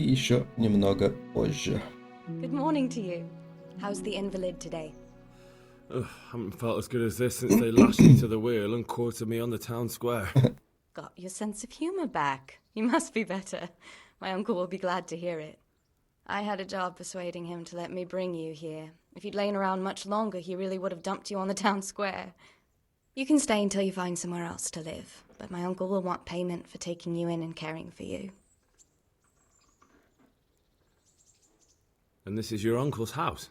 еще немного позже. Good morning to you. How's the invalid today? Haven't felt as good as this since they lashed me to the wheel and quartered me on the town square. Got your sense of humor back. You must be better. My uncle will be glad to hear it. I had a job persuading him to let me bring you here. If you'd lain around much longer, he really would have dumped you on the town square. You can stay until you find somewhere else to live, but my uncle will want payment for taking you in and caring for you. And this is your uncle's house?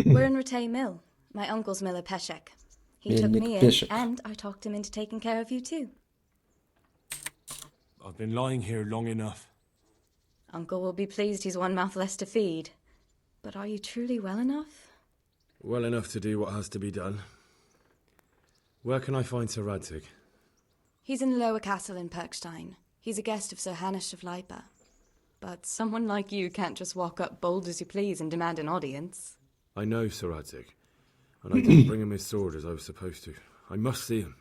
We're in Ratay Mill. My uncle's miller Peshek. He took me in, and I talked him into taking care of you too. I've been lying here long enough. Uncle will be pleased he's one mouth less to feed. But are you truly well enough? Well enough to do what has to be done. Where can I find Sir Radzig? He's in the lower castle in Perkstein. He's a guest of Sir Hanush of Leipa. But someone like you can't just walk up bold as you please and demand an audience. I know Sir Radzig, and I didn't bring him his sword as I was supposed to. I must see him.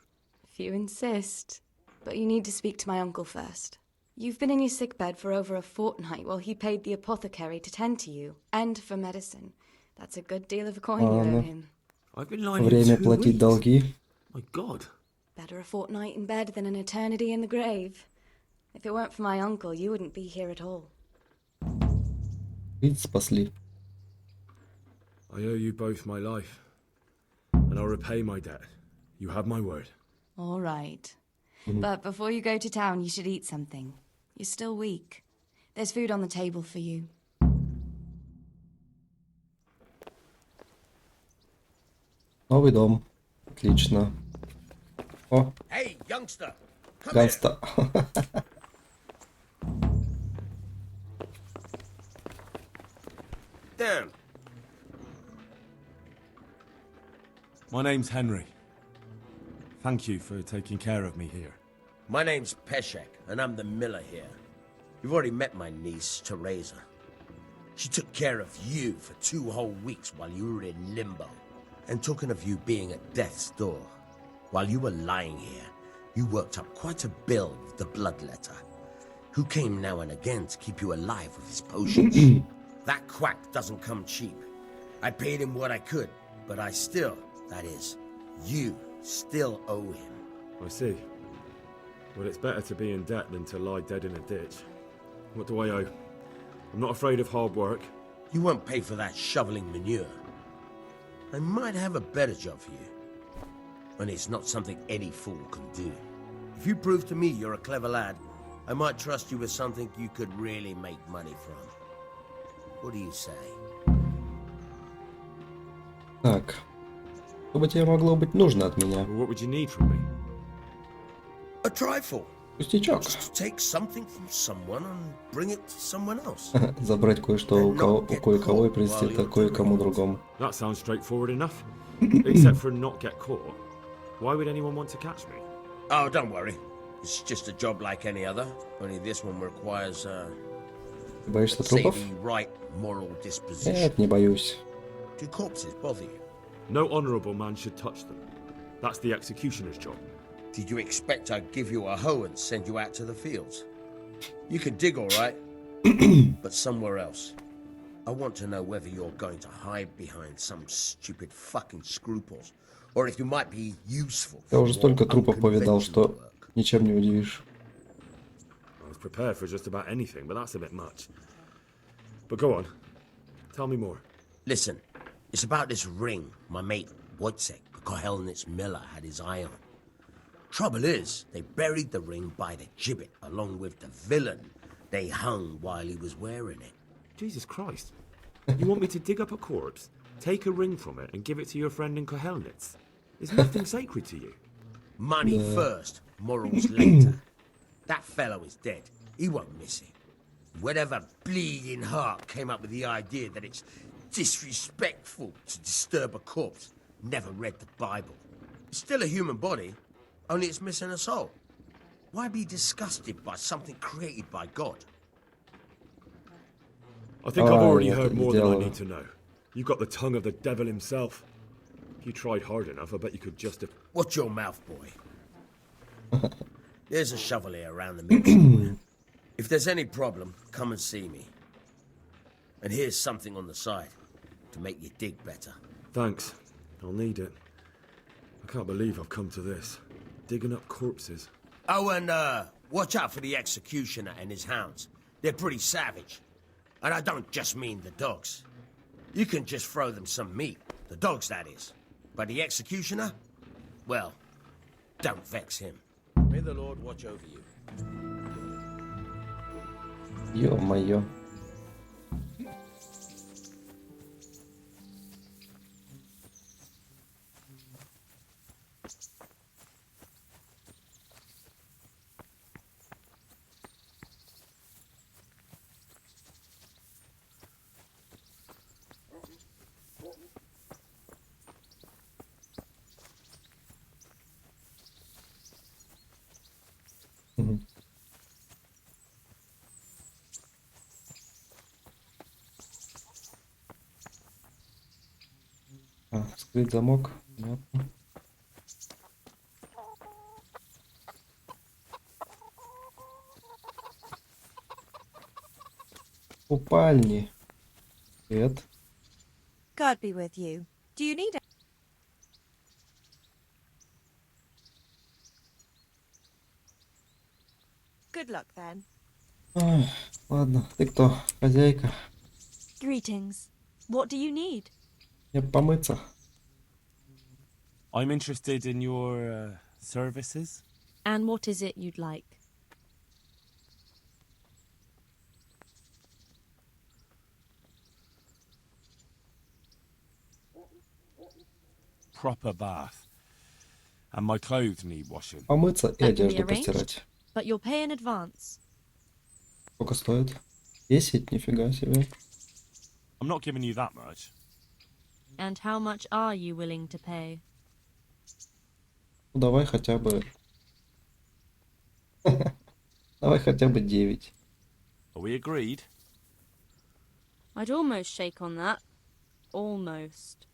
If you insist. But you need to speak to my uncle first. You've been in your sickbed for over a fortnight while he paid the apothecary to tend to you, and for medicine. That's a good deal of a coin you owe him. I've been lying Время here 2 платить weeks. долги. My God. Better a fortnight in bed than an eternity in the grave. If it weren't for my uncle, you wouldn't be here at all. Ведь спасли. I owe you both my life, and I'll repay my debt. You have my word. All right. But before you go to town, you should eat something. You're still weak. There's food on the table for you. Новый дом. Отлично. О, Hey, youngster! Come here. ганста. Down. My name's Henry. Thank you for taking care of me here. My name's Peshek, and I'm the miller here. You've already met my niece, Teresa. She took care of you for 2 whole weeks while you were in limbo. And talking of you being at death's door, while you were lying here, you worked up quite a bill with the bloodletter, who came now and again to keep you alive with his potions. That quack doesn't come cheap. I paid him what I could, but I still, that is, you still owe him. I see. Well, it's better to be in debt than to lie dead in a ditch. What do I owe? I'm not afraid of hard work. You won't pay for that shoveling manure. I might have a better job for you. And it's not something any fool can do. If you prove to me you're a clever lad, I might trust you with something you could really make money from. What do you say? Так. Что бы тебе могло быть нужно от меня? Well, what would you need from me? A trifle. Пустячок. Just to take something from someone and bring it to someone else. Забрать кое-что у кое-кого и принести это кое-кому другому. That sounds straightforward enough. Except for not get caught. Why would anyone want to catch me? Oh, don't worry. It's just a job like any other. Only this one requires Ты боишься say трупов? the right moral disposition. Нет, не боюсь. Do corpses bother you? No honourable man should touch them. That's the executioner's job. Did you expect I'd give you a hoe and send you out to the fields? You can dig all right, but somewhere else. I want to know whether you're going to hide behind some stupid fucking scruples, or if you might be useful. Я уже столько for трупов повидал, что unconventional work. ничем не удивишь. I was prepared for just about anything, but that's a bit much. But go on. Tell me more. Listen, it's about this ring my mate Wojciech, the Kohelnitz miller, had his eye on. Trouble is, they buried the ring by the gibbet along with the villain they hung while he was wearing it. Jesus Christ. You want me to dig up a corpse, take a ring from it, and give it to your friend in Kohelnitz? Is nothing sacred to you? Money first, morals later. That fellow is dead. He won't miss it. Whatever bleeding heart came up with the idea that it's disrespectful to disturb a corpse never read the Bible. It's still a human body, only it's missing a soul. Why be disgusted by something created by God? I think I've already я heard это more than I делаю. need to know. You've got the tongue of the devil himself. If you tried hard enough, I bet you could just... Watch your mouth, boy. There's a shovel here around the mill somewhere. If there's any problem, come and see me. And here's something on the side to make you dig better. Thanks. I'll need it. I can't believe I've come to this. Digging up corpses. Oh, and watch out for the executioner and his hounds. They're pretty savage. And I don't just mean the dogs. You can just throw them some meat. The dogs, that is. But the executioner? Well, don't vex him. May the Lord watch over you. Ё-моё. Мгм. Скрыть замок. Понятно. Купальни. Привет. God be with you. Do you need it? Good luck then. Ах, ладно, ты кто? Хозяйка? Greetings. What do you need? Мне помыться. I'm interested in your services. And what is it you'd like? Proper bath. And my clothes need washing. Помыться и That can be одежду arranged. постирать. But you'll pay in advance. Сколько стоит? 10? Нифига себе. I'm not giving you that much. And how much are you willing to pay? Ну, давай хотя бы... Давай хотя бы 9. Are we agreed? I'd almost shake on that. Almost.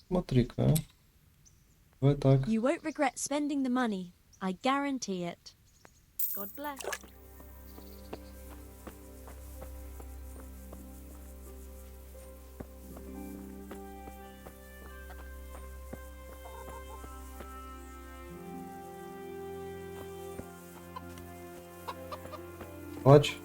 Смотри-ка, а. Давай так. You won't regret spending the money. I guarantee it. God bless. Плачь.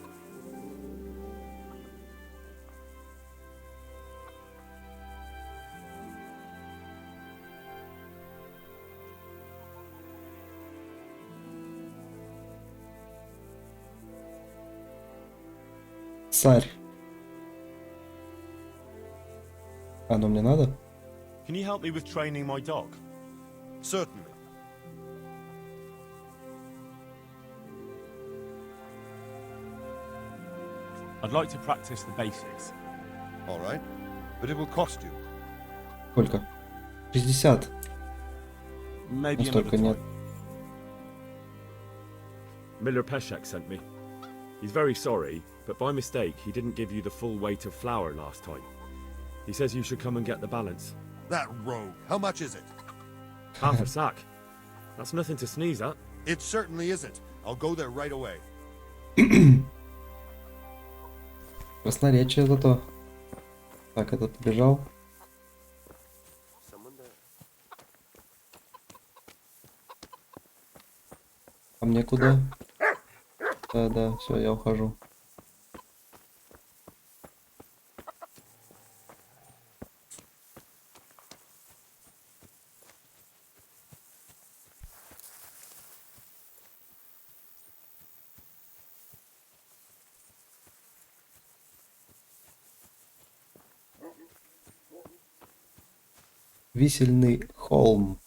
Царь. Оно мне надо? Can you help me with training my dog? Certainly. I'd like to practice the basics. All right. But it will cost you. Сколько? 60. Maybe Ну, another столько нет. time. Miller Peshek sent me. He's very sorry, but by mistake he didn't give you the full weight of flour last time. He says you should come and get the balance. That rogue. How much is it? Half a sack. That's nothing to sneeze at. It certainly isn't. I'll go there right away. Красноречие зато. Так, этот побежал. А мне куда? Да, все, я ухожу. Висельный холм.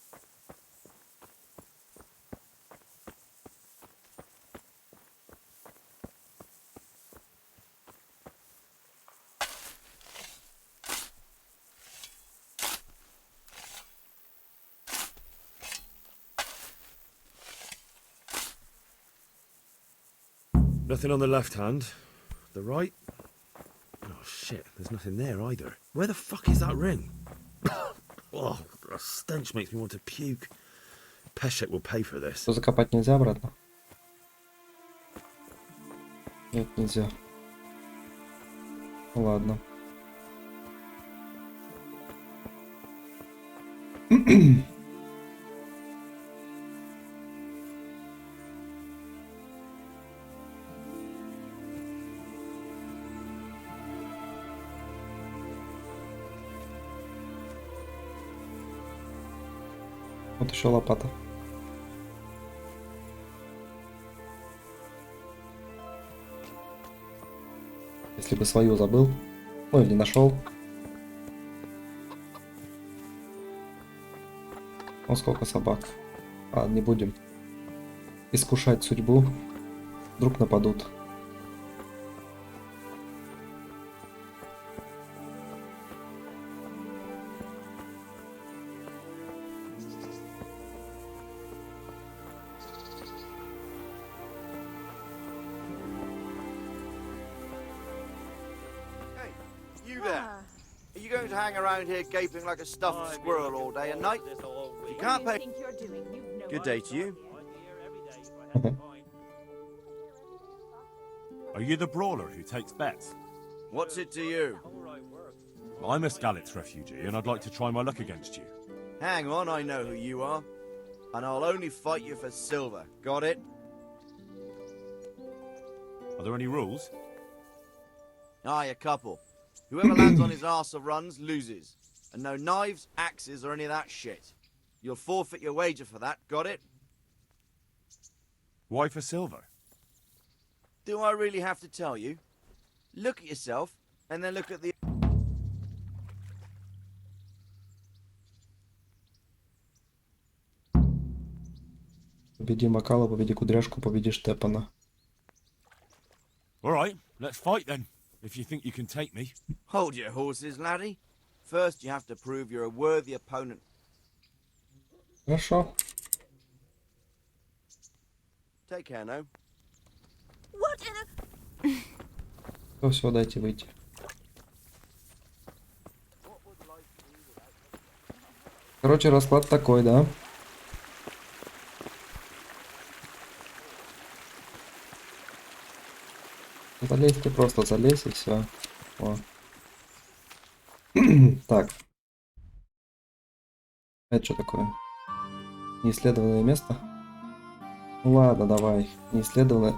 Nothing on the left hand. The right? Oh shit, there's nothing there either. Where the fuck is that ring? Oh, the stench makes me want to puke. Peshek will pay for this. Что, закопать нельзя обратно? Нет, нельзя. Ладно. Вот еще лопата. Если бы свою забыл, ну или нашел. Ну сколько собак. Ладно, не будем искушать судьбу. Вдруг нападут. You there? Are you going to hang around here gaping like a stuffed squirrel all day and night? You can't pay. Good day to you. Are you the brawler who takes bets? What's it to you? I'm a Skalitz refugee, and I'd like to try my luck against you. Hang on, I know who you are. And I'll only fight you for silver. Got it? Are there any rules? Aye, a couple. Whoever lands on his arse or runs loses. And no knives, axes, or any of that shit. You'll forfeit your wager for that. Got it? Why for silver? Do I really have to tell you? Look at yourself, and then look at the... Победи Макала, победи Кудряшку, победи Штепана. All right, let's fight then, if you think you can take me. Hold your horses, laddie. First, you have to prove you're a worthy opponent. Хорошо. Take care now. What in a... Все, дайте выйти. Короче, расклад такой, да? Залезьте, просто залезь и все. Так. Это что такое? Неисследованное место? Ну ладно, давай. Неисследованное.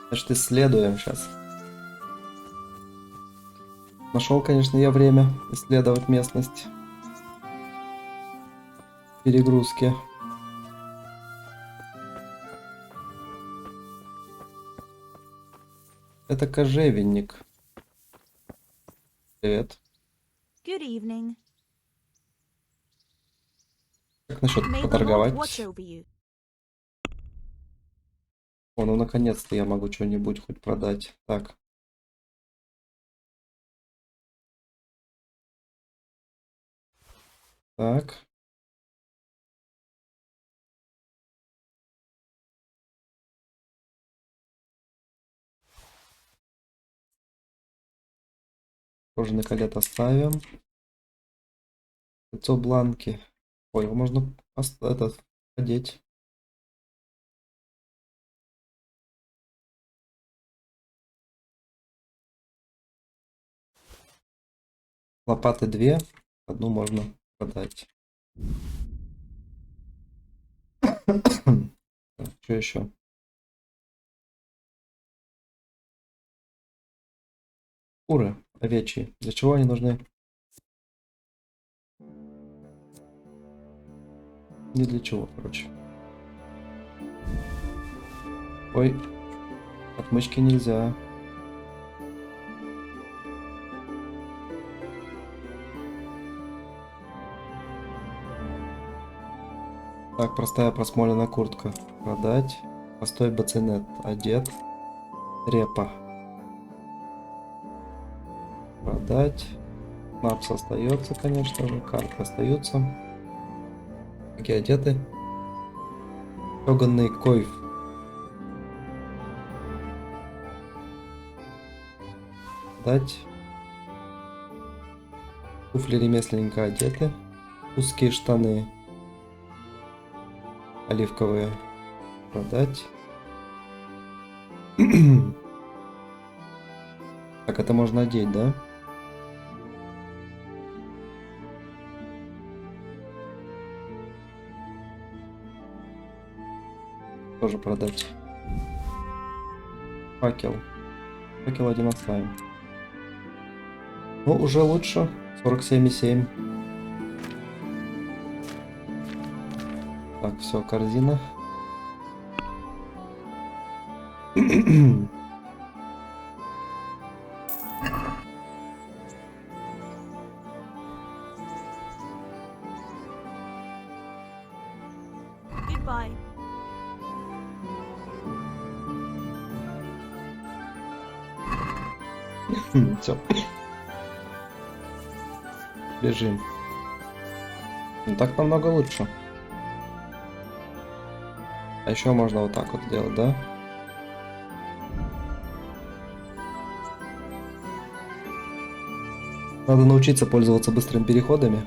Значит, исследуем сейчас. Нашел, конечно, я время исследовать местность. Перегрузки. Это кожевенник. Привет. Good evening. Как насчет May the Lord поторговать? watch over you. О, ну наконец-то я могу что-нибудь хоть продать. Так. Так. Кожаный колет оставим. Лицо бланки. Ой, его можно этот одеть. Лопаты 2. Одну можно продать. Что еще? Куры овечьи. Для чего они нужны? Не для чего, короче. Ой, отмычки нельзя. Так, простая просмоленная куртка. Продать. Простой бацинет. Одет. Репа. Продать. Напс остается, конечно же. Карты остаются. Какие одеты? Стеганный койф. Продать. Туфли ремесленника одеты. Узкие штаны. Оливковые. Продать. это можно одеть, да? Тоже продать. Факел. Факел один оставим. Ну, уже лучше. 47,7. Так, все, корзина. Goodbye. Все. Бежим. Ну так намного лучше. А еще можно вот так вот сделать, да? Надо научиться пользоваться быстрыми переходами.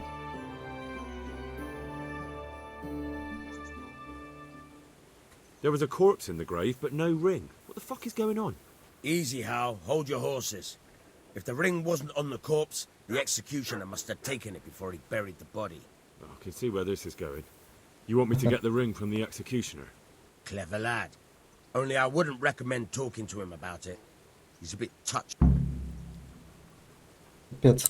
There was a corpse in the grave, but no ring. What the fuck is going on? Easy, Hal. Hold your horses. If the ring wasn't on the corpse, the executioner must have taken it before he buried the body. Oh, I can see where this is going. You want me to get the ring from the executioner? Clever lad. Only I wouldn't recommend talking to him about it. He's a bit touched. Капец.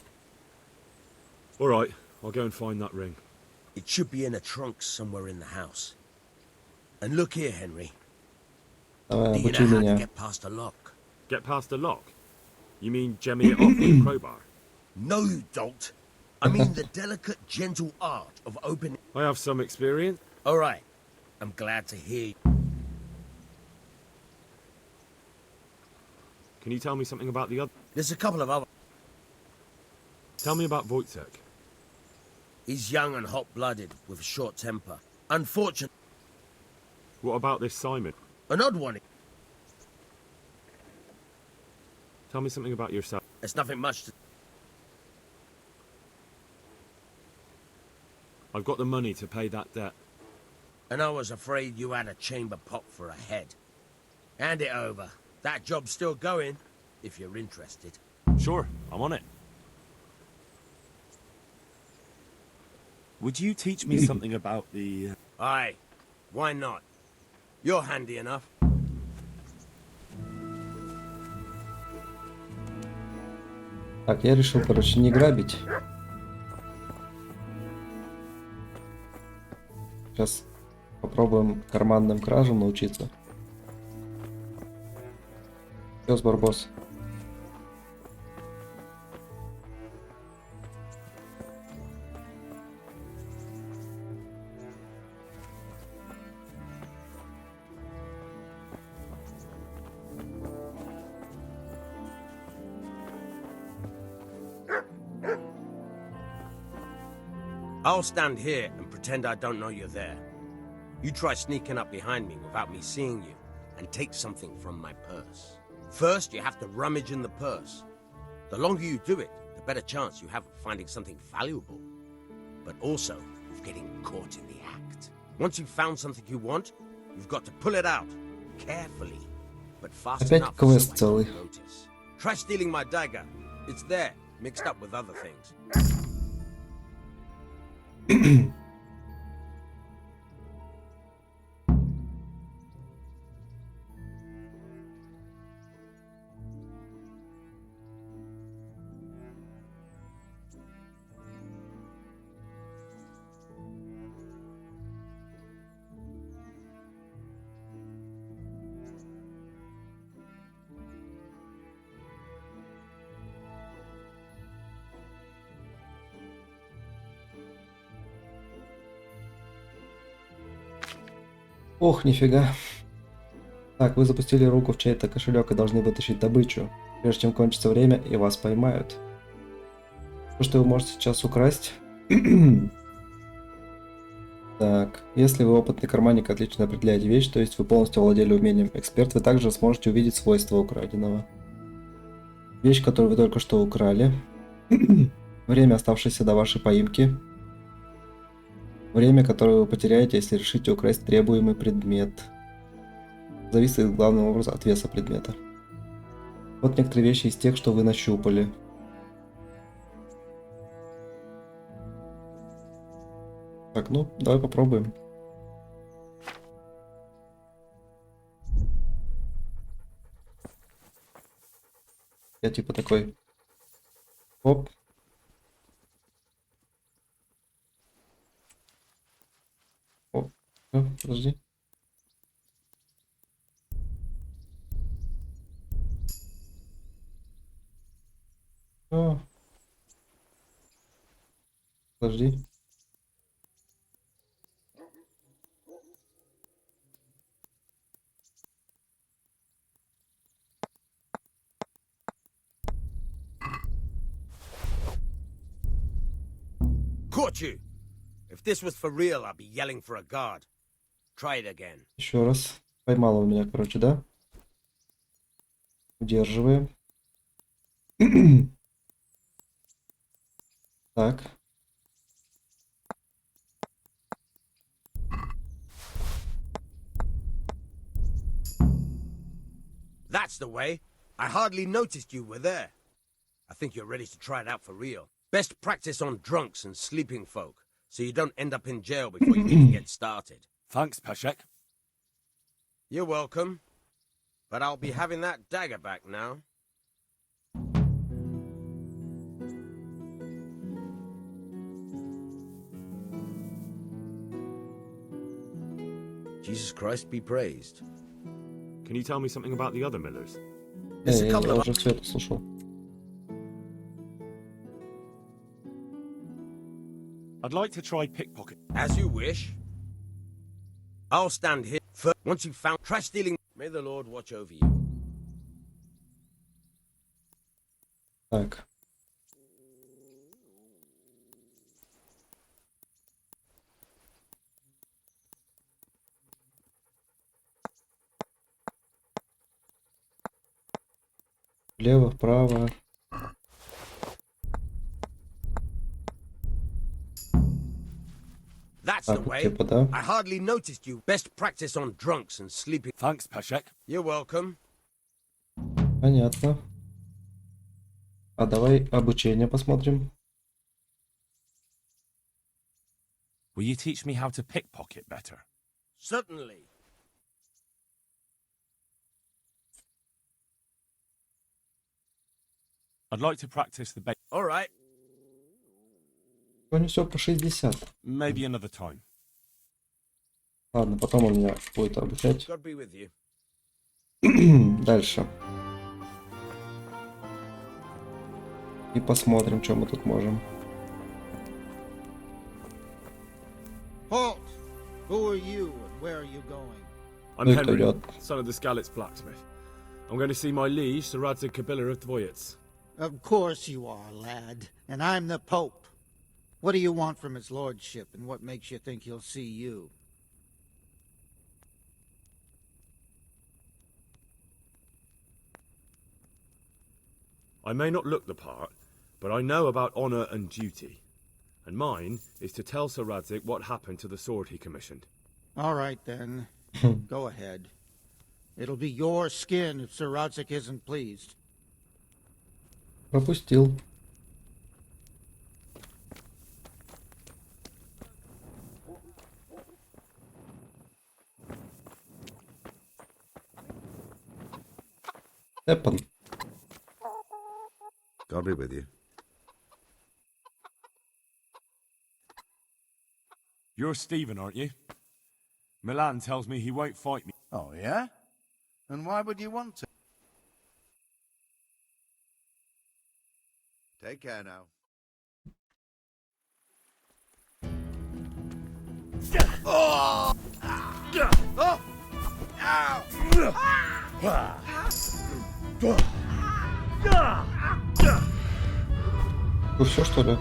All right, I'll go and find that ring. It should be in a trunk somewhere in the house. And look here, Henry. Давай, Do you обучи know how to меня. get past a lock? Get past the lock? You mean jemmy it off with a crowbar? No, you don't. I mean the delicate, gentle art of opening... I have some experience. All right. I'm glad to hear you. Can you tell me something about the other? There's a couple of other... Tell me about Wojtek. He's young and hot-blooded, with a short temper. Unfortunate. What about this Simon? An odd one. Tell me something about yourself. There's nothing much to... I've got the money to pay that debt. And I was afraid you had a chamber pot for a head. Hand it over. That job's still going, if you're interested. Sure, I'm on it. Would you teach me something about the... Aye. Why not? You're handy enough. Так, я решил, короче, не грабить. Сейчас попробуем карманным кражам научиться. Пёс Барбос. I'll stand here and pretend I don't know you're there. You try sneaking up behind me without me seeing you, and take something from my purse. First, you have to rummage in the purse. The longer you do it, the better chance you have of finding something valuable. But also, of getting caught in the act. Once you've found something you want, you've got to pull it out, carefully, but fast Опять enough квест so I целый. don't notice. Try stealing my dagger. It's there, mixed up with other things. Ох, нифига. Так, вы запустили руку в чей-то кошелек и должны вытащить добычу, прежде чем кончится время и вас поймают. То, что вы можете сейчас украсть. Так, если вы опытный карманник, отлично определяете вещь, то есть вы полностью овладели умением эксперт, вы также сможете увидеть свойства украденного. Вещь, которую вы только что украли. Время, оставшееся до вашей поимки. Время, которое вы потеряете, если решите украсть требуемый предмет. Зависит главным образом от веса предмета. Вот некоторые вещи из тех, что вы нащупали. Так, ну, давай попробуем. Я типа такой. Оп. Оп. Подожди. О. Подожди. Caught you! If this was for real, I'd be yelling for a guard. Try it again. Еще раз. Поймала у меня, короче, да? Удерживаем. Так. That's the way. I hardly noticed you were there. I think you're ready to try it out for real. Best practice on drunks and sleeping folk, so you don't end up in jail before you even get started. Thanks, Peshek. You're welcome. But I'll be having that dagger back now. Jesus Christ be praised. Can you tell me something about the other millers? There's a Я couple of... уже все это слушал. I'd like to try pickpocket. As you wish. I'll stand here. First, once you've found trash stealing, may the Lord watch over you. Так. Влево, вправо. That's the Так, вот way. типа, да? I hardly noticed you. Best practice on drunks and sleeping. Thanks, Peshek. You're welcome. Понятно. А давай обучение посмотрим. Will you teach me how to pickpocket better? Certainly. I'd like to practice the basics. All right. Сегодня все по 60. Maybe another time. Ладно, потом он меня будет обучать. God be with you. Дальше. И посмотрим, что мы тут можем. Halt! Who are you and where are you going? I'm Look, Henry, I got- son of the Skalitz blacksmith. I'm going to see my liege, Sir Radzig Kabila of Dvoyets. Of course you are, lad. And I'm the Pope. What do you want from his lordship, and what makes you think he'll see you? I may not look the part, but I know about honour and duty. And mine is to tell Sir Radzig what happened to the sword he commissioned. All right, then. Go ahead. It'll be your skin if Sir Radzig isn't pleased. Пропустил. Эппен. God be with you. You're Stephen, aren't you? Milan tells me he won't fight me. Oh, yeah? And why would you want to? Take care now. Ну все, что ли?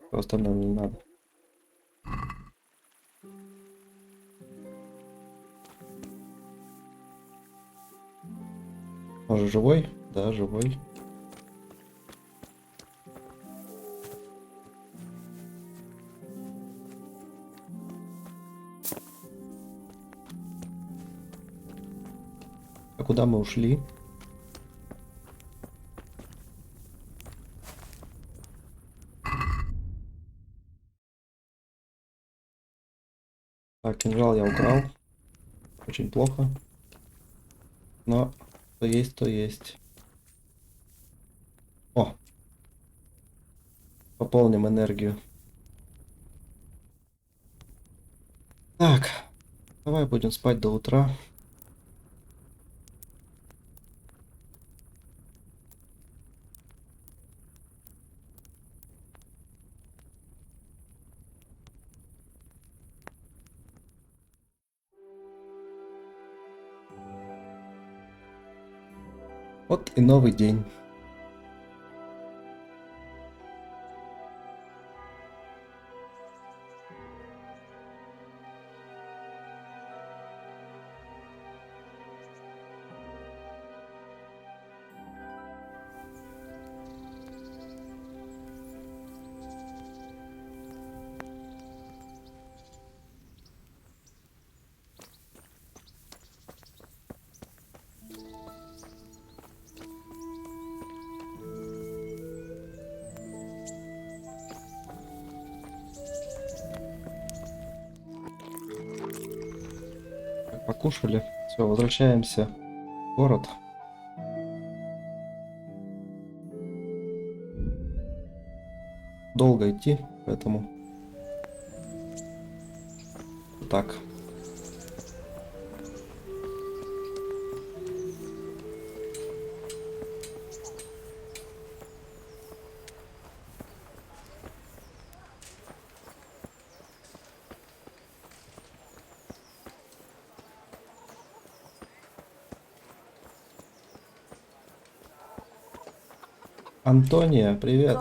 Все остальное не надо. Может, живой? Да, живой. А куда мы ушли? Так, кинжал я украл. Очень плохо. Но то есть, то есть. О! Пополним энергию. Так. Давай будем спать до утра. Вот и новый день. Покушали. Все, возвращаемся в город. Долго идти, поэтому так. Антония, привет.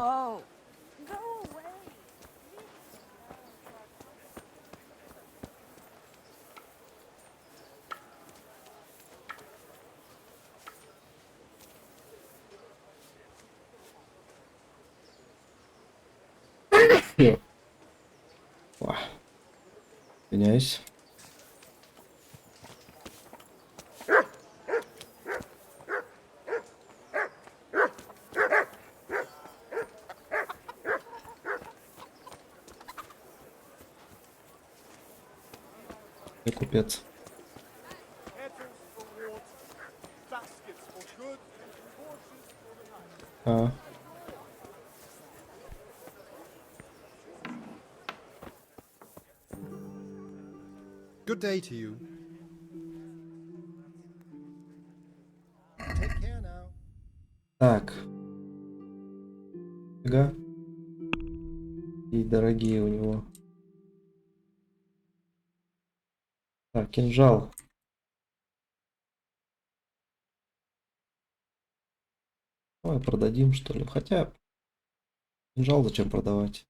О, извиняюсь. Я купец. А. Good day to you. Take care now. Так. Фига. И дорогие у него. Так, кинжал. Давай продадим, что ли. Хотя, кинжал зачем продавать?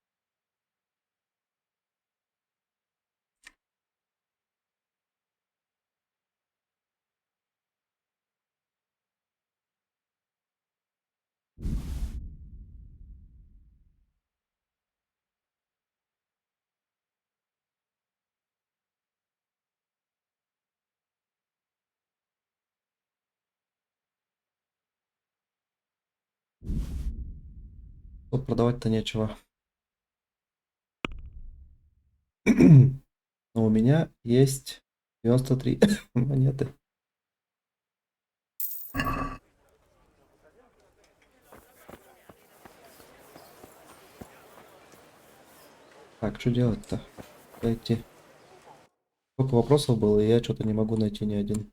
Тут продавать-то нечего. Но у меня есть 93 монеты. Так, что делать-то? Дайте. Сколько вопросов было, и я что-то не могу найти ни один.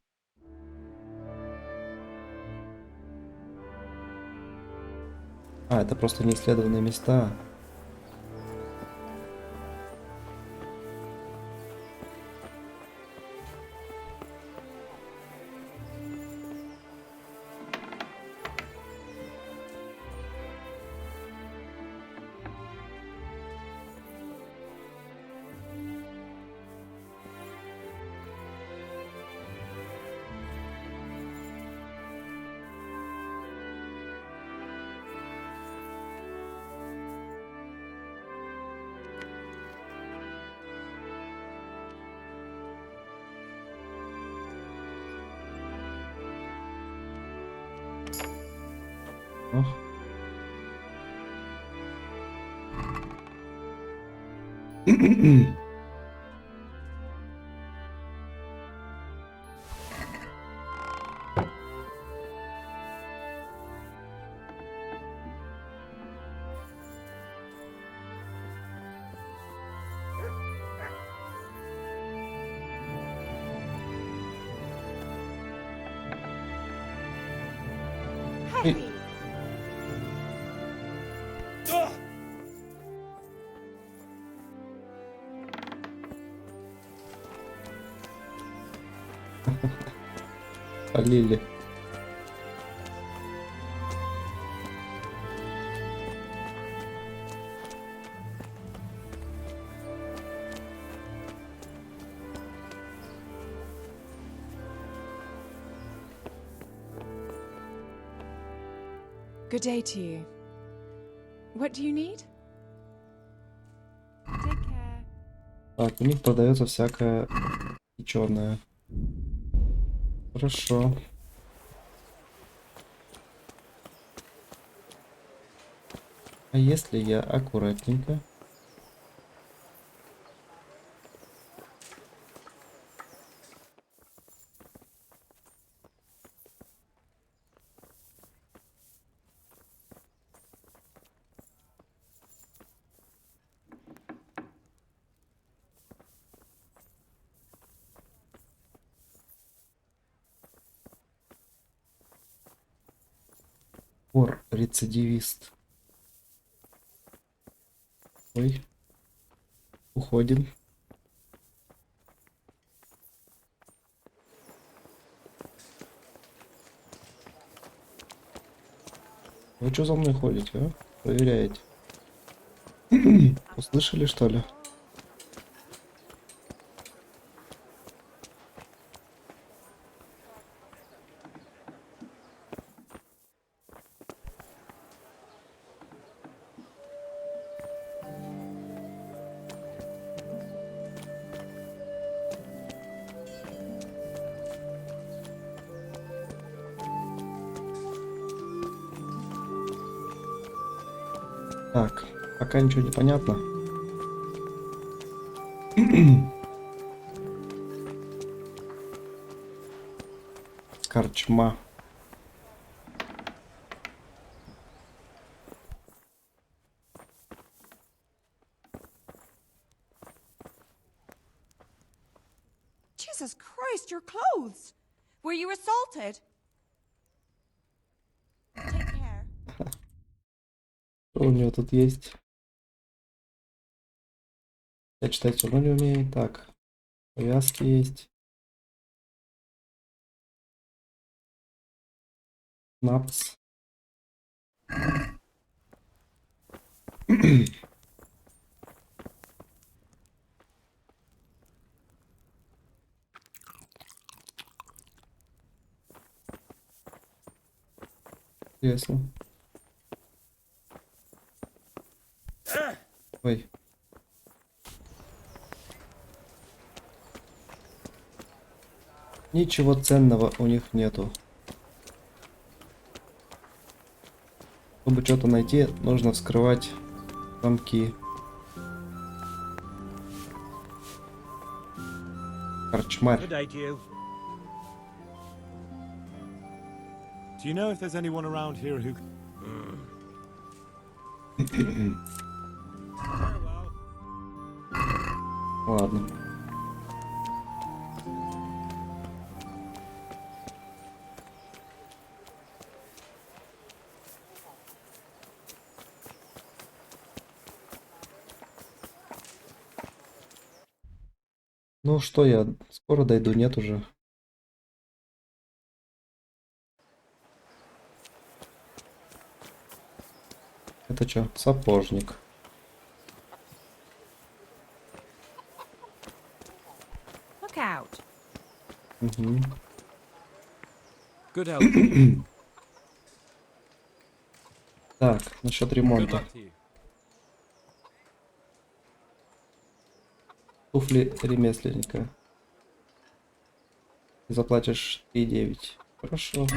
А, это просто неисследованные места. О. Полили. Good day to you. What do you need? Take care. Так, у них продается всякое черное. Хорошо. А если я аккуратненько? Рецидивист. Ой. Уходим. Вы что за мной ходите, а? Проверяете. Услышали, что ли? Так, пока ничего не понятно. Корчма. Jesus Christ, your clothes! Were you assaulted? Take care. Что у него тут есть? Я читать все равно не умею. Так, повязки есть. Напс. Интересно. Ой. Ничего ценного у них нету. Чтобы что-то найти, нужно вскрывать замки. Корчмарь. Do you know if there's anyone around here who... Ладно. Ну что, я скоро дойду, нет уже. Это что, сапожник? Look out. Угу. Good help. Так, насчет ремонта. Туфли ремесленника. Заплатишь 3,9. Хорошо.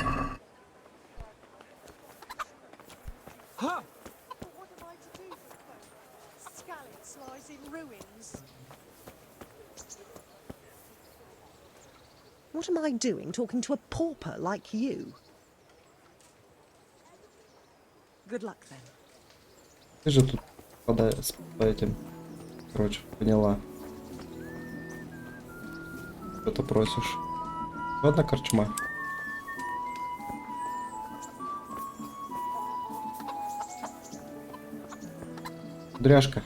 What am I doing talking to a pauper like you? Good luck then. Ты же тут по этим. Короче, поняла. Что-то просишь. Одна корчма. Дряшка.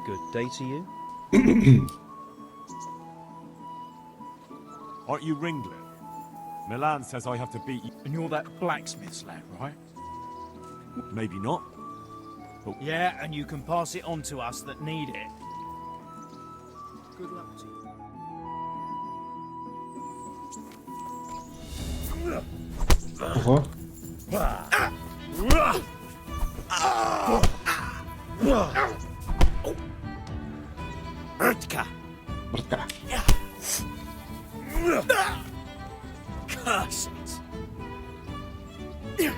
Good day to you. Aren't you Ringlet? Milan says I have to beat you. And you're that blacksmith's lad, right? Maybe not. But yeah, and you can pass it on to us that need it. Good luck to you. Ого. Ртка. Ртка. Curse it.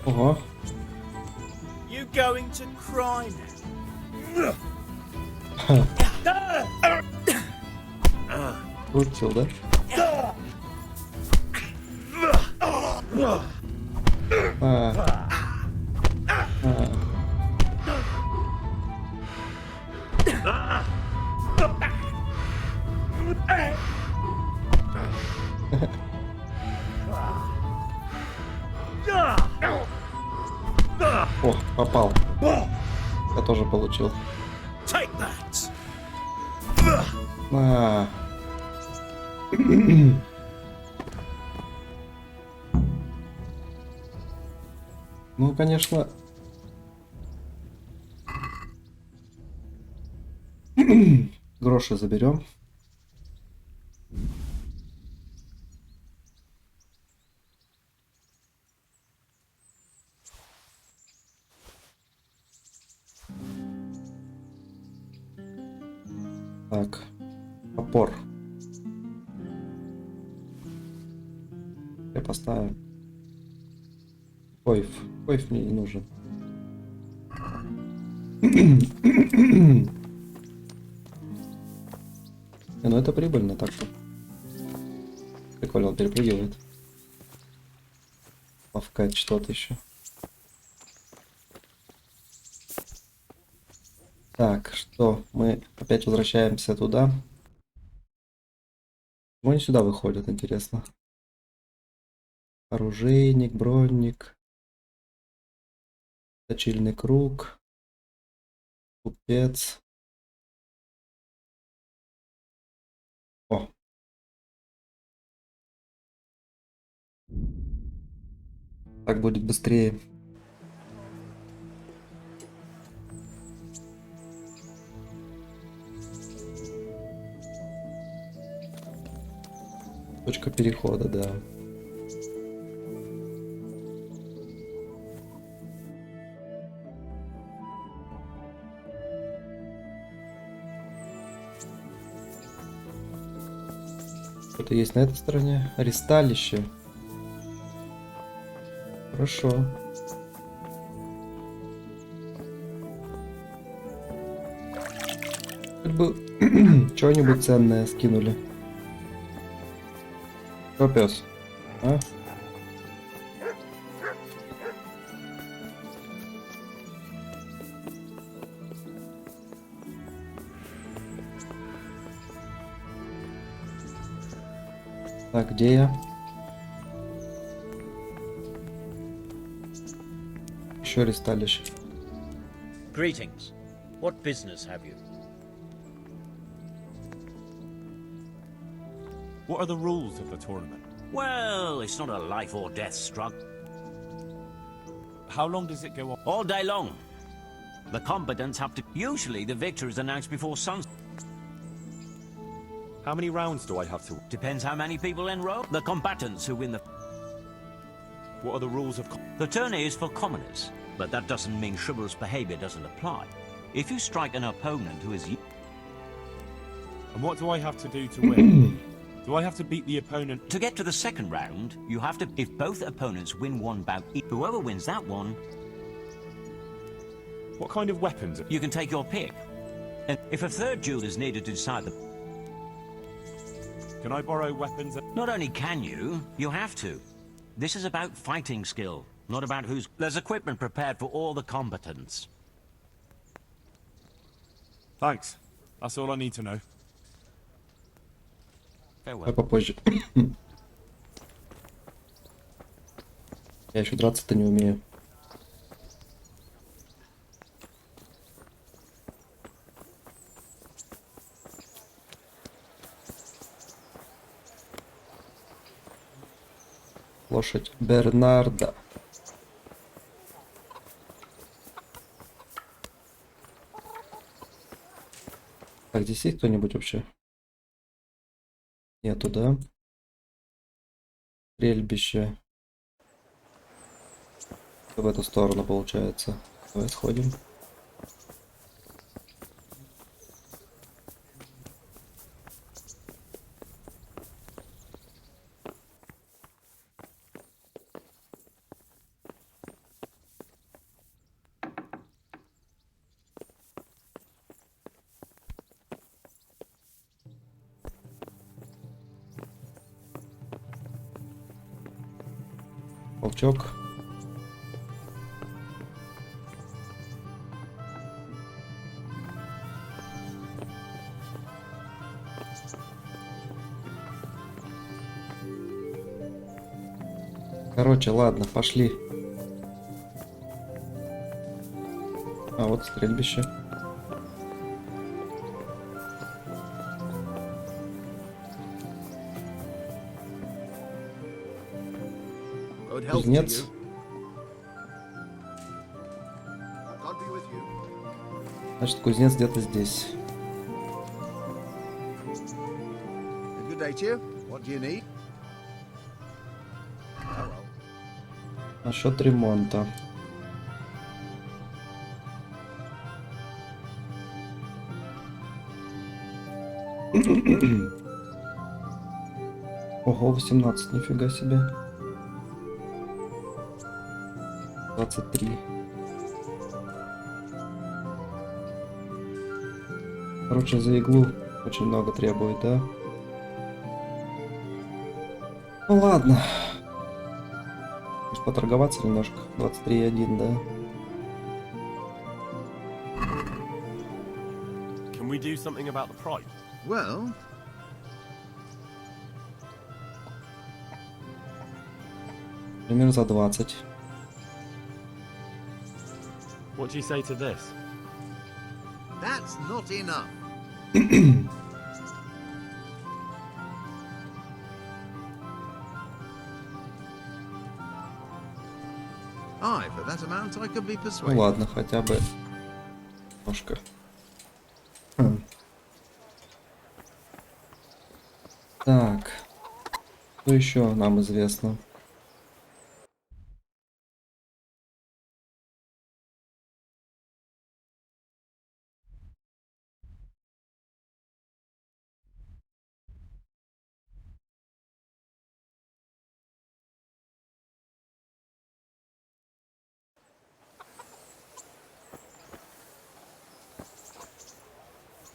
Ого. You going to cry now? Крутил, да? О, попал. Я тоже получил. Take that. Ну, конечно. Гроши заберем. Так, опор. Я поставим. Койф. Койф мне не нужен. Ну это прибыльно так-то. Прикольно, он перепрыгивает. Ловкать что-то еще. Так, что? Мы опять возвращаемся туда. Почему они сюда выходят, интересно? Оружейник, бронник. Точильный круг. Купец. О. Так будет быстрее. Точка перехода, да. Что-то есть на этой стороне. Аресталище. Хорошо. Как бы что-нибудь ценное скинули. Что, пес? А? Так, где я? Еще аресталище. Greetings. What business have you? What are the rules of the tournament? Well, it's not a life or death struggle. How long does it go on? All day long. The combatants have to... Usually the victor is announced before sunset. How many rounds do I have to... Depends how many people enroll. The combatants who win the... What are the rules of... The tourney is for commoners, but that doesn't mean chivalrous behavior doesn't apply. If you strike an opponent who is... And what do I have to do to win? Do I have to beat the opponent? To get to the second round, you have to... If both opponents win one bout, whoever wins that one... What kind of weapons? You can take your pick. And if a third duel is needed to decide the... Can I borrow weapons? Not only can you, you have to. This is about fighting skill, not about who's... There's equipment prepared for all the combatants. Thanks. That's all I need to know. А попозже. Я еще драться-то не умею. Лошадь Бернарда. Так, здесь есть кто-нибудь вообще? Нету, да? Стрельбище. В эту сторону получается. Давай сходим. Волчок. Короче, ладно, пошли. А вот стрельбище. Кузнец. Значит, кузнец где-то здесь. Насчет ремонта. Ого, 18, нифига себе. 23. Короче, за иглу очень много требует, да? Ну ладно. Может поторговаться немножко. 23,1, да? Can we do something about the price? Well... Примерно за 20. What do you say to this? That's not enough. Aye, for that amount I could be persuaded. Ну ладно, хотя бы немножко. Так, что еще нам известно?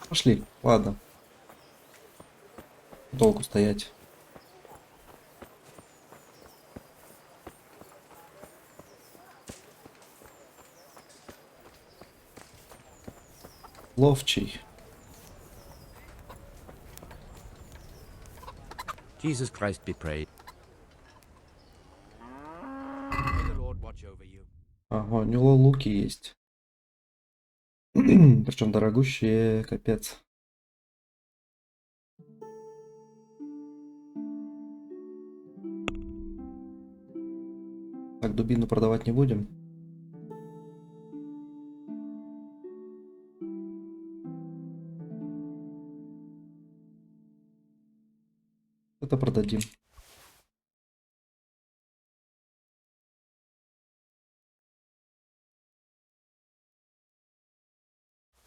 Пошли, ладно. Долго стоять. Ловчий. Jesus Christ be praised. Ага, у него луки есть. Причем дорогущие, капец. Так, дубину продавать не будем. Это продадим.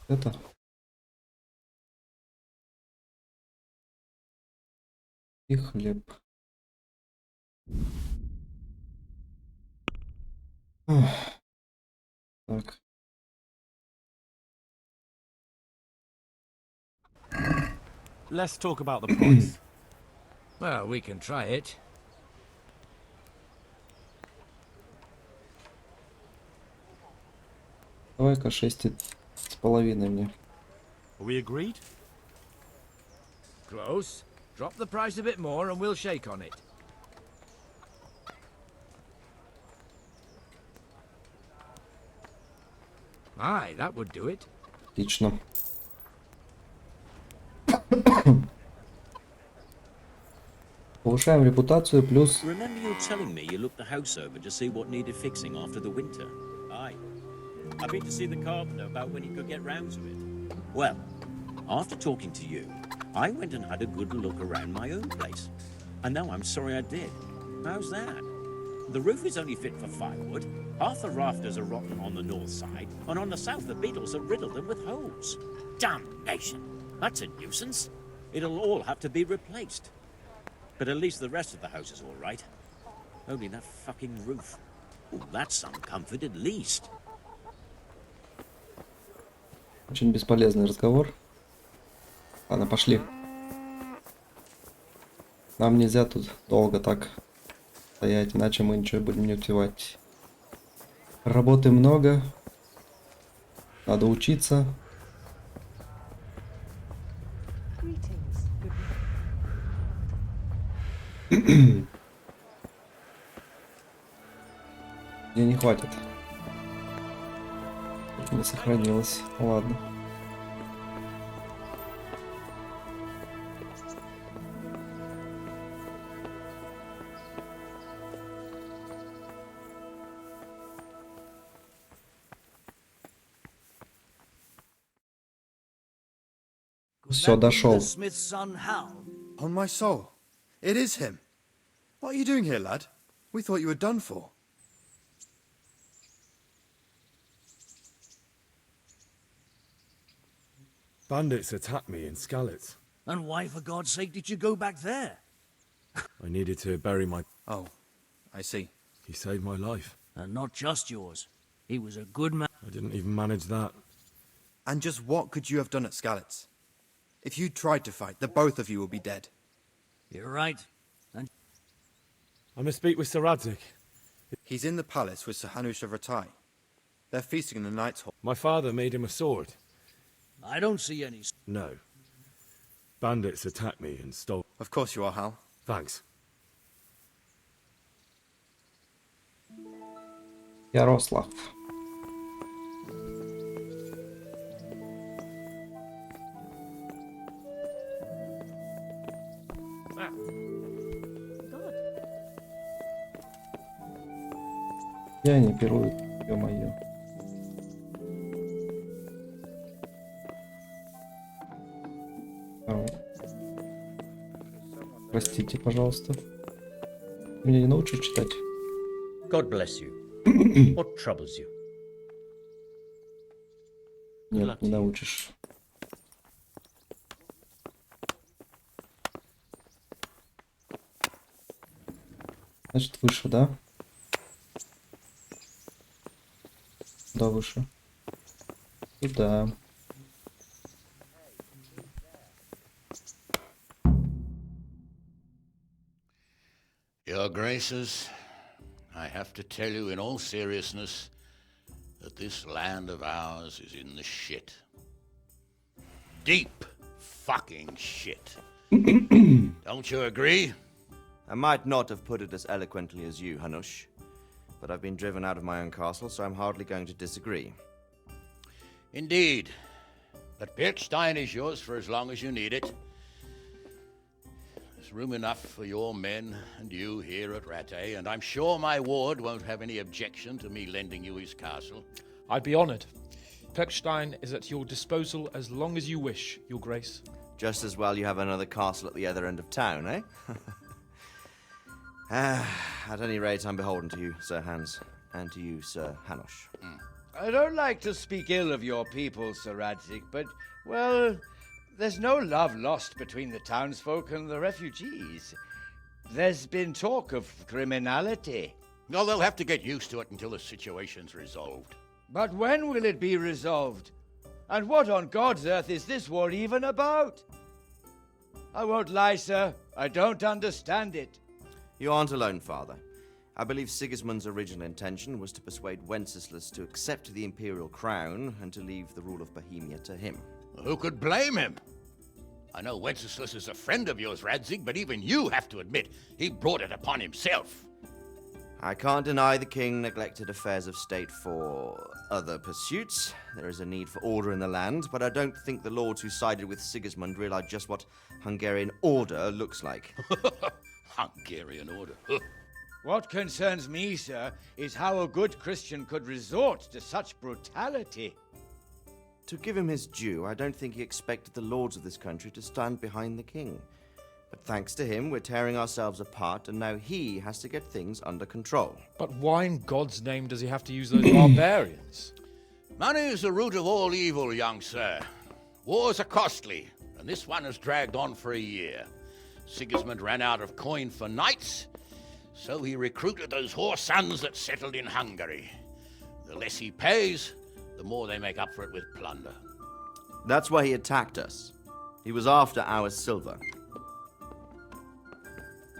Это. И хлеб. Так. Let's talk about the price. Well, we can try it. Давай-ка 6,5 мне. Are we agreed? Close. Drop the price a bit more and we'll shake on it. Aye, that would do it. Отлично. Повышаем репутацию плюс. Remember you telling me you looked the house over to see what needed fixing after the winter? Aye. I've been to see the carpenter about when he could get round to it. Well, after talking to you, I went and had a good look around my own place. And now I'm sorry I did. How's that? The roof is only fit for firewood. Half the rafters are rotten on the north side, and on the south the beetles have riddled them with holes. Damnation! That's a nuisance. It'll all have to be replaced. But at least the rest of the house is all right. Only that fucking roof. Oh, that's some comfort at least. Очень бесполезный разговор. Ладно, пошли. Нам нельзя тут долго так стоять, иначе мы ничего будем не успевать. Работы много. Надо учиться. Мне не хватит. Не сохранилось. Ладно. Все, дошел. On my soul. It is him. What are you doing here, lad? We thought you were done for. Bandits attacked me in Skalitz. And why, for God's sake, did you go back there? I needed to bury my... Oh, I see. He saved my life. And not just yours. He was a good man. I didn't even manage that. And just what could you have done at Skalitz? If you tried to fight, the both of you will be dead. You're right. And I must speak with Sir Radzig. He's in the palace with Sir Hanush of Ratai. They're feasting in the Knight's Hall. My father made him a sword. I don't see any... No. Bandits attacked me and stole... Of course you are, Hal. Thanks. Ярослав. Я не пируют, ё-моё. Простите, пожалуйста. Ты меня не научишь читать? God bless you. What troubles you? Нет, не научишь. Значит, выше, да? Куда выше? Туда. Your Graces, I have to tell you in all seriousness that this land of ours is in the shit. Deep fucking shit. Don't you agree? I might not have put it as eloquently as you, Hanush, but I've been driven out of my own castle, so I'm hardly going to disagree. Indeed. But Birkstein is yours for as long as you need it. There's room enough for your men and you here at Rattay, and I'm sure my ward won't have any objection to me lending you his castle. I'd be honoured. Pechstein is at your disposal as long as you wish, Your Grace. Just as well you have another castle at the other end of town, eh? At any rate, I'm beholden to you, Sir Hans, and to you, Sir Hanush. I don't like to speak ill of your people, Sir Radzig, but, well, There's no love lost between the townsfolk and the refugees. There's been talk of criminality. Well, they'll have to get used to it until the situation's resolved. But when will it be resolved? And what on God's earth is this war even about? I won't lie, sir. I don't understand it. You aren't alone, Father. I believe Sigismund's original intention was to persuade Wenceslas to accept the imperial crown and to leave the rule of Bohemia to him. Who could blame him? I know Wenceslas is a friend of yours, Radzig, but even you have to admit he brought it upon himself. I can't deny the king neglected affairs of state for other pursuits. There is a need for order in the land, but I don't think the lords who sided with Sigismund realized just what Hungarian order looks like. Hungarian order? What concerns me, sir, is how a good Christian could resort to such brutality. To give him his due, I don't think he expected the lords of this country to stand behind the king. But thanks to him, we're tearing ourselves apart, and now he has to get things under control. But why in God's name does he have to use those barbarians? Money is the root of all evil, young sir. Wars are costly, and this one has dragged on for a year. Sigismund ran out of coin for knights, so he recruited those whore sons that settled in Hungary. The less he pays, the more they make up for it with plunder. That's why he attacked us. He was after our silver.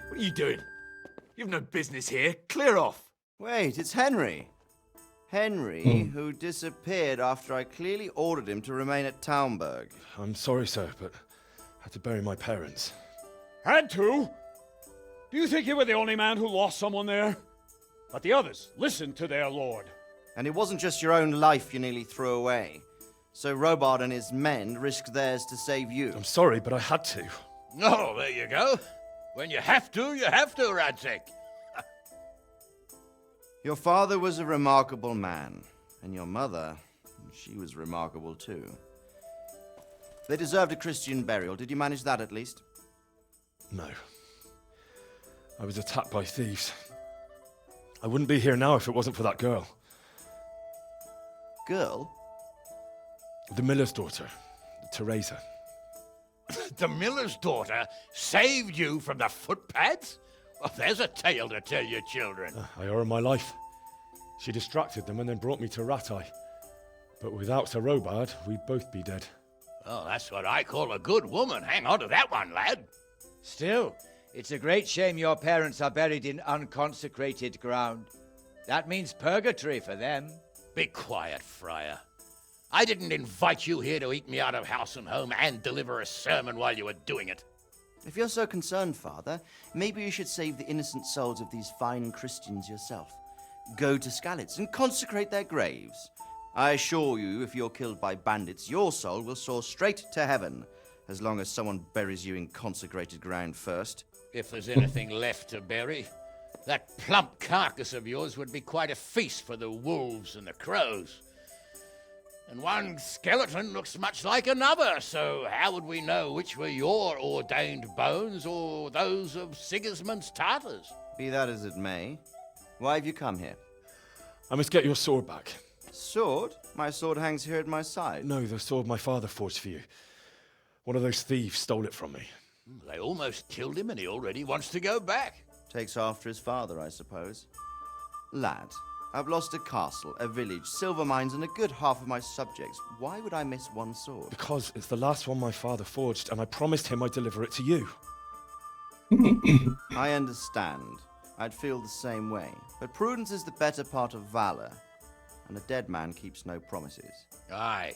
What are you doing? You've no business here. Clear off. Wait, it's Henry. Henry, who disappeared after I clearly ordered him to remain at Taunberg. I'm sorry, sir, but I had to bury my parents. Had to? Do you think you were the only man who lost someone there? But the others listened to their lord. And it wasn't just your own life you nearly threw away. So Robard and his men risked theirs to save you. I'm sorry, but I had to. Oh, there you go. When you have to, Radzig. Your father was a remarkable man, and your mother, she was remarkable too. They deserved a Christian burial. Did you manage that at least? No. I was attacked by thieves. I wouldn't be here now if it wasn't for that girl. Girl? The miller's daughter, Teresa. The miller's daughter saved you from the footpads? Well, there's a tale to tell your children. I owe her my life. She distracted them and then brought me to Ratai. But without Sir Robard, we'd both be dead. Oh, that's what I call a good woman. Hang on to that one, lad. Still, it's a great shame your parents are buried in unconsecrated ground. That means purgatory for them. Be quiet, Friar. I didn't invite you here to eat me out of house and home and deliver a sermon while you were doing it. If you're so concerned, Father, maybe you should save the innocent souls of these fine Christians yourself. Go to Skalitz and consecrate their graves. I assure you, if you're killed by bandits, your soul will soar straight to heaven, as long as someone buries you in consecrated ground first. If there's anything left to bury, that plump carcass of yours would be quite a feast for the wolves and the crows. And one skeleton looks much like another, so how would we know which were your ordained bones or those of Sigismund's Tartars? Be that as it may, why have you come here? I must get your sword back. Sword? My sword hangs here at my side. No, the sword my father forged for you. One of those thieves stole it from me. They almost killed him and he already wants to go back. Takes after his father, I suppose. Lad, I've lost a castle, a village, silver mines, and a good half of my subjects. Why would I miss one sword? Because it's the last one my father forged, and I promised him I'd deliver it to you. I understand. I'd feel the same way. But prudence is the better part of valor, and a dead man keeps no promises. Aye.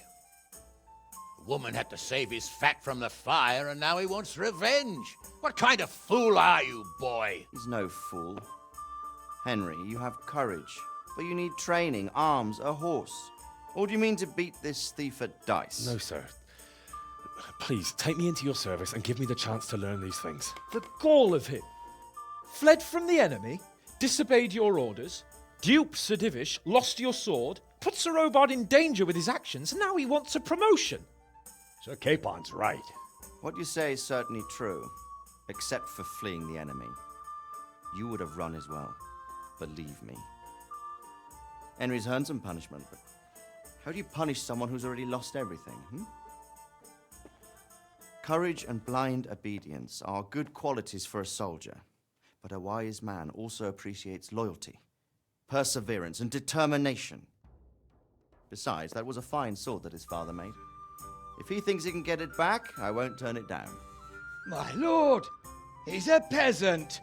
The woman had to save his fat from the fire, and now he wants revenge. What kind of fool are you, boy? He's no fool. Henry, you have courage, but you need training, arms, a horse. Or do you mean to beat this thief at dice? No, sir. Please, take me into your service and give me the chance to learn these things. The gall of him. Fled from the enemy, disobeyed your orders, duped Sir Divish, lost your sword, put Sir Robard in danger with his actions, and now he wants a promotion. Sir Capon's right. What you say is certainly true, except for fleeing the enemy. You would have run as well, believe me. Henry's earned some punishment, but how do you punish someone who's already lost everything, Courage and blind obedience are good qualities for a soldier, but a wise man also appreciates loyalty, perseverance, and determination. Besides, that was a fine sword that his father made. If he thinks he can get it back, I won't turn it down. My lord, he's a peasant.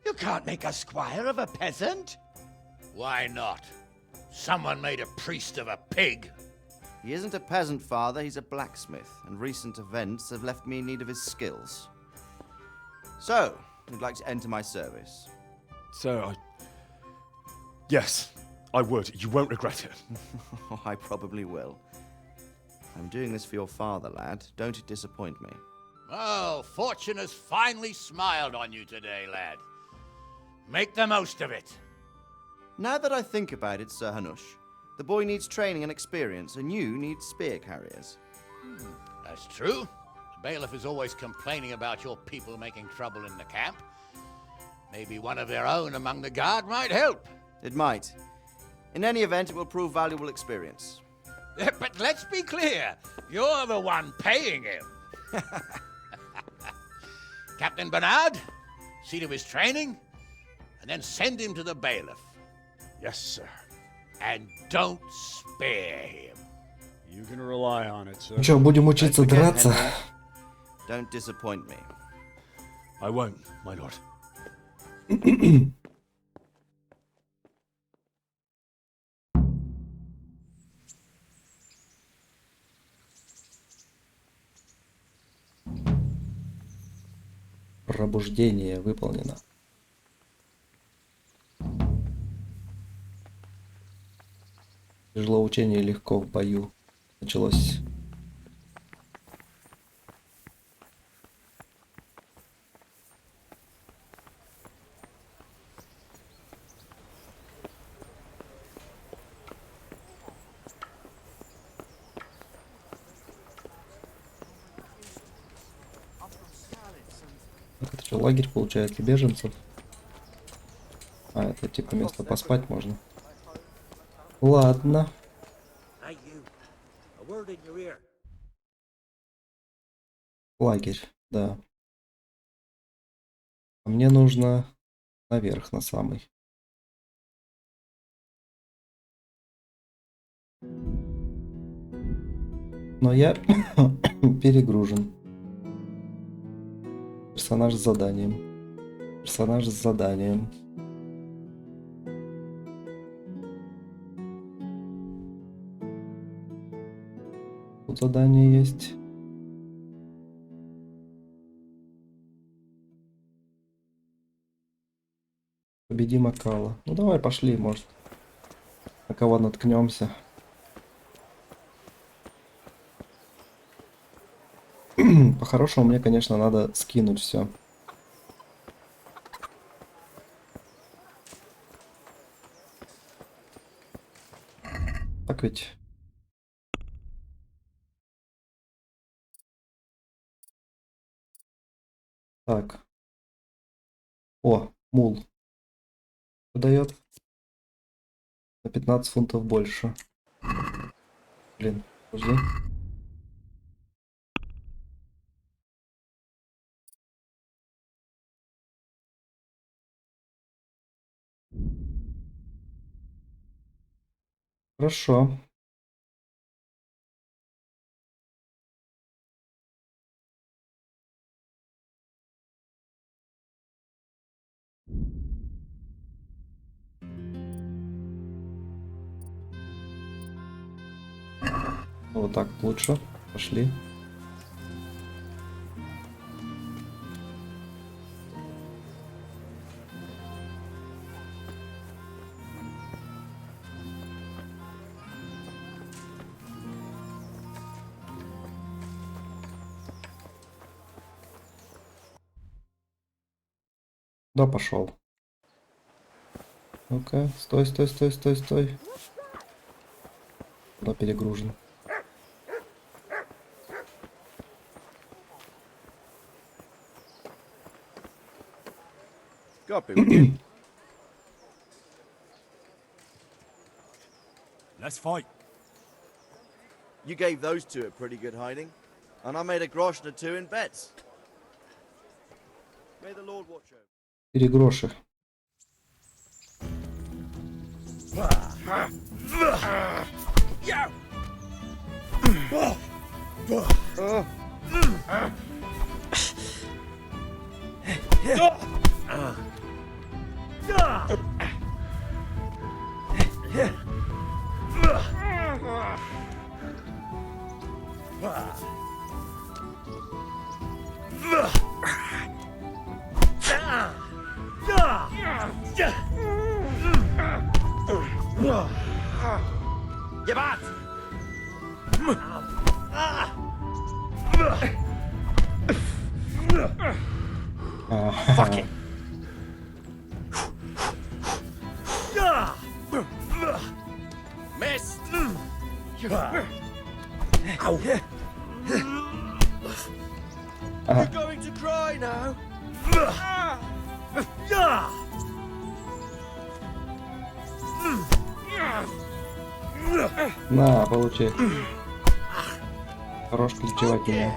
You can't make a squire of a peasant. Why not? Someone made a priest of a pig. He isn't a peasant, father, he's a blacksmith, and recent events have left me in need of his skills. So, you'd like to enter my service? Sir, Yes, I would. You won't regret it. Oh, I probably will. I'm doing this for your father, lad. Don't it disappoint me. Oh, fortune has finally smiled on you today, lad. Make the most of it. Now that I think about it, Sir Hanush, the boy needs training and experience, and you need spear carriers. That's true. The bailiff is always complaining about your people making trouble in the camp. Maybe one of their own among the guard might help. It might. In any event, it will prove valuable experience. But let's be clear, you're the one paying him. Captain Bernard, see to his training, and then send him to the bailiff. Yes, sir. And don't spare him. You can rely on it, sir. Чё, будем учиться драться? Don't disappoint me. I won't, my lord. Пробуждение выполнено. Тяжело учение, легко в бою. Началось. Это что, лагерь получается беженцев? А, это типа место поспать можно. Ладно. Лагерь, да. А мне нужно наверх, на самый. Но я перегружен. Персонаж с заданием. Персонаж с заданием. Тут задание есть. Победим Карла. Ну давай, пошли, может. На кого наткнемся. По-хорошему мне, конечно, надо скинуть все. Так ведь. Так. О, мул. Дает на 15 фунтов больше. Блин, подожди. Хорошо. Вот так лучше. Пошли. Да, пошел. Ну-ка, стой, стой, стой, стой, стой. Да, перегружен. God be with you. Let's fight. You gave those two a pretty good hiding. And I made a groschen or two in bets. May the Lord watch over. 4 гроши. Ебать! Fuck it. Missed! You're going to cry now? На, получи. Хорош ключевать меня.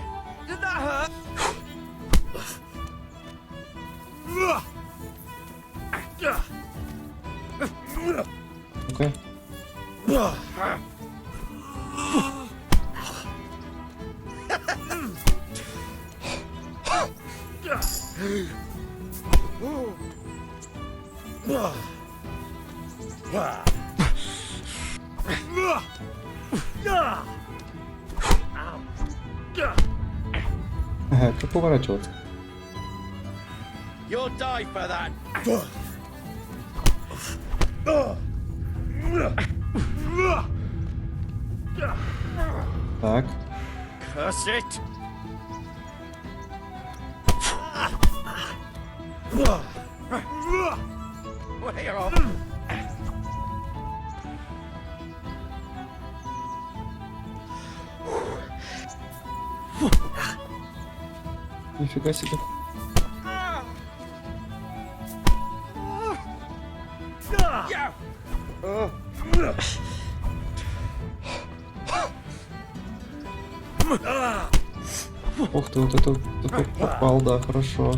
Did that hurt? Ну-ка. Ага, как уворачиваться? You'll die for that! Так. Curse it! Way off! Нифига себе. Ух ты, вот это такой попал, да, хорошо.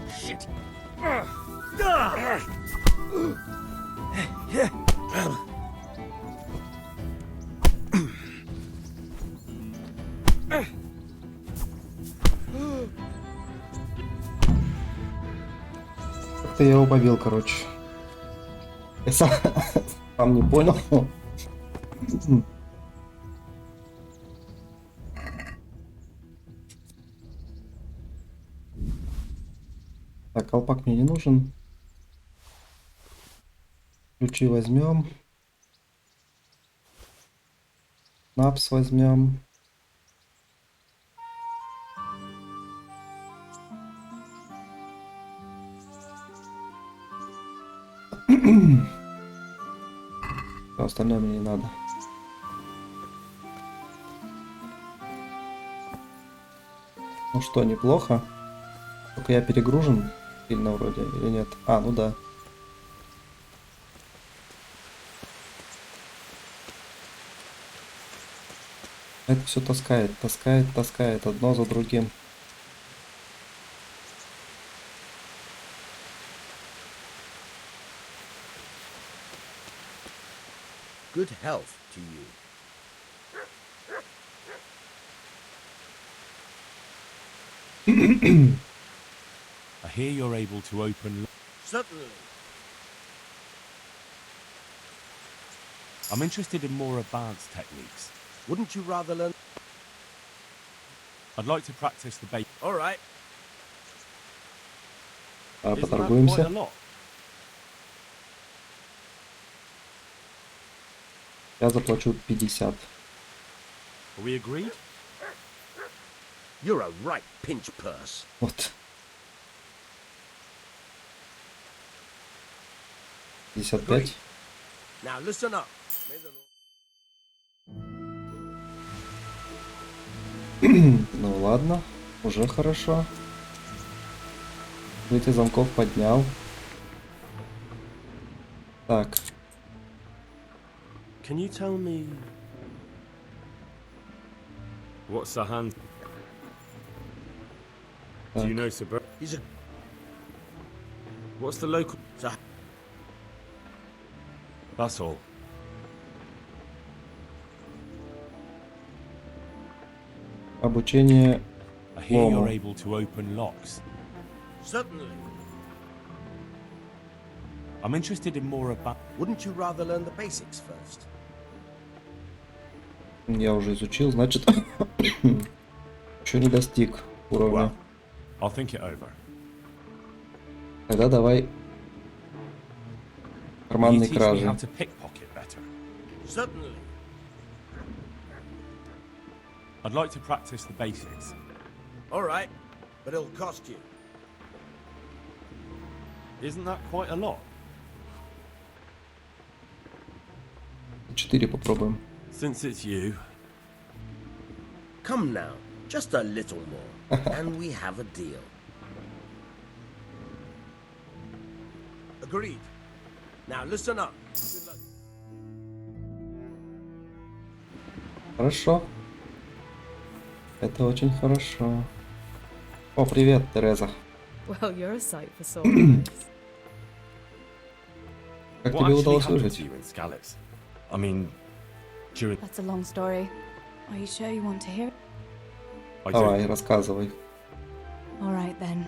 Shit! Как-то я его побил, короче. Я сам не понял. Так, колпак мне не нужен. Ключи возьмем. Напс возьмем. Все остальное мне не надо. Ну что, неплохо. Только я перегружен сильно вроде или нет? А, ну да. Это все таскает одно за другим. Good health to you. I hear you're able to open... Certainly. I'm interested in more advanced techniques. Wouldn't you rather learn? I'd like to practice the basics. All right. Поторгуемся. Я заплачу 50. Are we agreed? You're a right pinch purse. Вот. 55. Now listen up. May the Ну ладно, уже хорошо. Эти замков поднял. Так. Can you tell me What's the hand? Do you know Sabur? He's a... What's the local? That's all. Обучение I hear you're лому. able to open locks. Certainly. I'm interested in more about... Wouldn't you rather learn the basics first? Я уже изучил, значит, еще не достиг уровня. I'll think it over. Тогда давай карманные Can you teach me кражи. how to pickpocket better? Certainly. I'd like to practice the basics. All right, but it'll cost you. Isn't that quite a lot? 4 попробуем. Since it's you. Come now, just a little more, and we have a deal. Agreed. Now listen up. Good luck. Хорошо. Это очень хорошо. О, привет, Тереза. Well, you're a sight for sore eyes. Как What тебе actually удалось happened выжить? to you in Skalitz? I mean, during... That's a long story. Are you sure you want to hear it? I Давай, do. рассказывай. All right then.